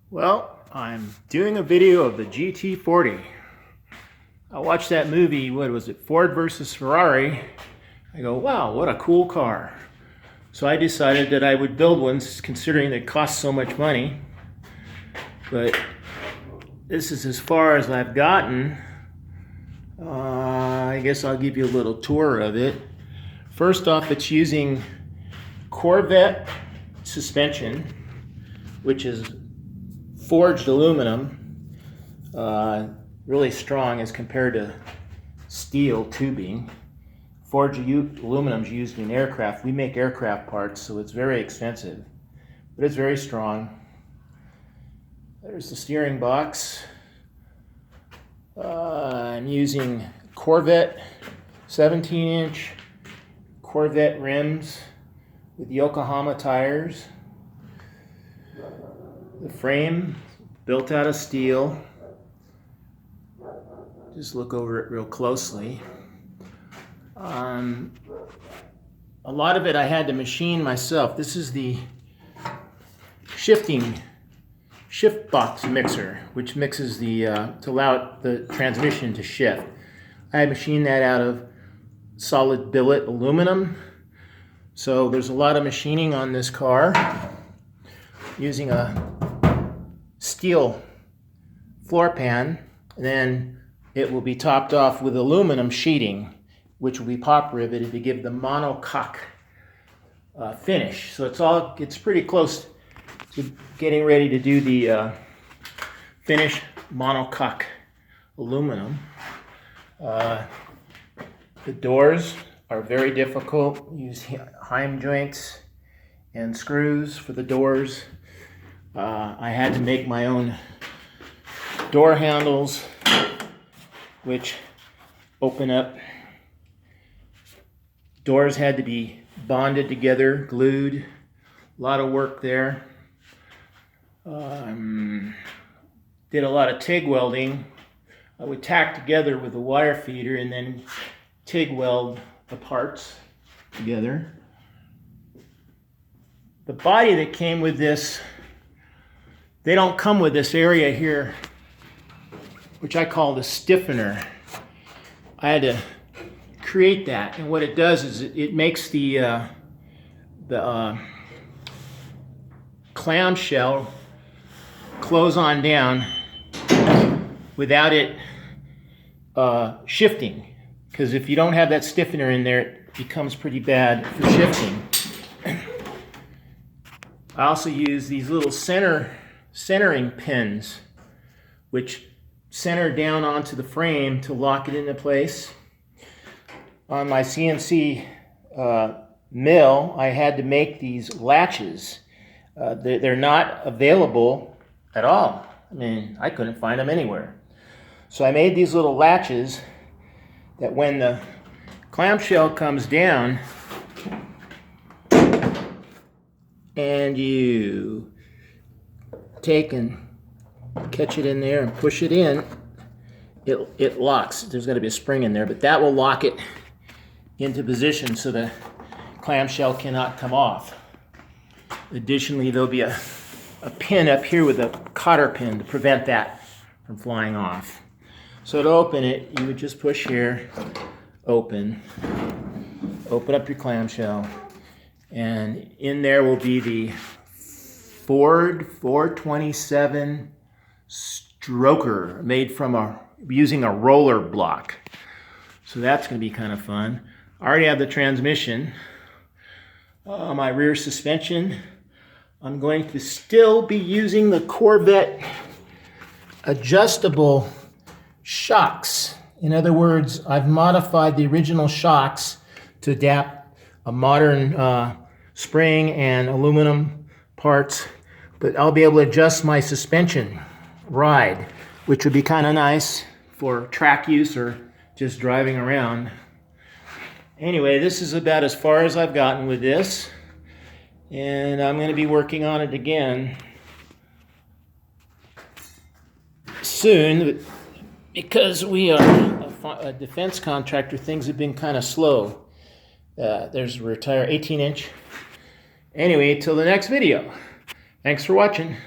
Well, I'm doing a video of the GT40. I watched that movie, what was it, Ford versus Ferrari. I go, wow, what a cool car. So I decided that I would build one, considering it costs so much money. But this is as far as I've gotten. I guess I'll give you a little tour of it. First off, it's using Corvette suspension, which is forged aluminum, really strong as compared to steel tubing. Forged aluminum is used in aircraft. We make aircraft parts, so it's very expensive, but it's very strong. There's the steering box. I'm using Corvette 17-inch Corvette rims with Yokohama tires. The frame built out of steel. Just look over it real closely. A lot of it I had to machine myself. This is the shift box mixer, which mixes the to allow the transmission to shift. I had machined that out of solid billet aluminum. So there's a lot of machining on this car using a steel floor pan, and then it will be topped off with aluminum sheeting, which will be pop riveted to give the monocoque finish. So it's pretty close to getting ready to do the finished monocoque aluminum. The doors are very difficult. Use heim joints and screws for the doors. I had to make my own door handles, which open up. Doors had to be bonded together, glued. A lot of work there. Did a lot of TIG welding. I would tack together with a wire feeder and then TIG weld the parts together. The body that came with this, they don't come with this area here, which I call the stiffener. I had to create that, and what it does is it makes the clamshell close on down without it shifting, because if you don't have that stiffener in there, it becomes pretty bad for shifting. I also use these little centering pins, which center down onto the frame to lock it into place. On my CNC mill, I had to make these latches. They're not available at all. I mean, I couldn't find them anywhere. So I made these little latches that when the clamshell comes down and you take and catch it in there and push it in, it locks. There's going to be a spring in there, but that will lock it into position so the clamshell cannot come off. Additionally, there'll be a pin up here with a cotter pin to prevent that from flying off. So to open it, you would just push here, open up your clamshell, and in there will be the Ford 427 stroker made from using a roller block. So that's going to be kind of fun. I already have the transmission. My rear suspension, I'm going to still be using the Corvette adjustable shocks. In other words, I've modified the original shocks to adapt a modern spring and aluminum parts, but I'll be able to adjust my suspension ride, which would be kind of nice for track use or just driving around. Anyway, this is about as far as I've gotten with this, and I'm going to be working on it again soon, because we are a defense contractor. Things have been kind of slow. There's a 18-inch. Anyway, till the next video. Thanks for watching.